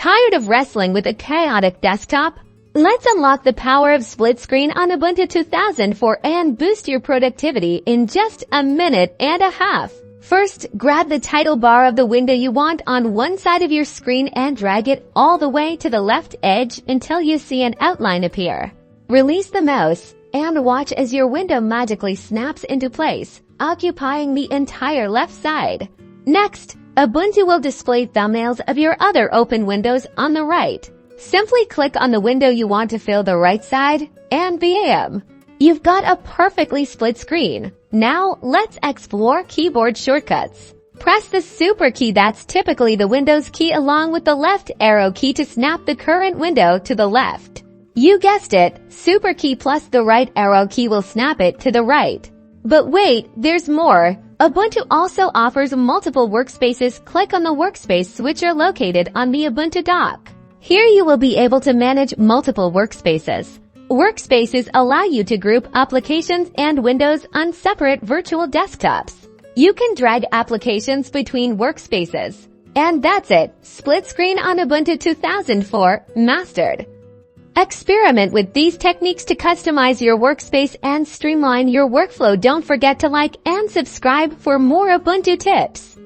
Tired of wrestling with a chaotic desktop? Let's unlock the power of split screen on Ubuntu 2004 and boost your productivity in just a minute and a half. First, grab the title bar of the window you want on one side of your screen and drag it all the way to the left edge until you see an outline appear. Release the mouse and watch as your window magically snaps into place, occupying the entire left side. Next, Ubuntu will display thumbnails of your other open windows on the right. Simply click on the window you want to fill the right side, and bam! You've got a perfectly split screen. Now, let's explore keyboard shortcuts. Press the super key, that's typically the Windows key, along with the left arrow key to snap the current window to the left. You guessed it, super key plus the right arrow key will snap it to the right. But wait, there's more. Ubuntu also offers multiple workspaces. Click on the workspace switcher located on the Ubuntu dock. Here you will be able to manage multiple workspaces. Workspaces allow you to group applications and windows on separate virtual desktops. You can drag applications between workspaces. And that's it, split screen on Ubuntu 2004 mastered. Experiment with these techniques to customize your workspace and streamline your workflow. Don't forget to like and subscribe for more Ubuntu tips.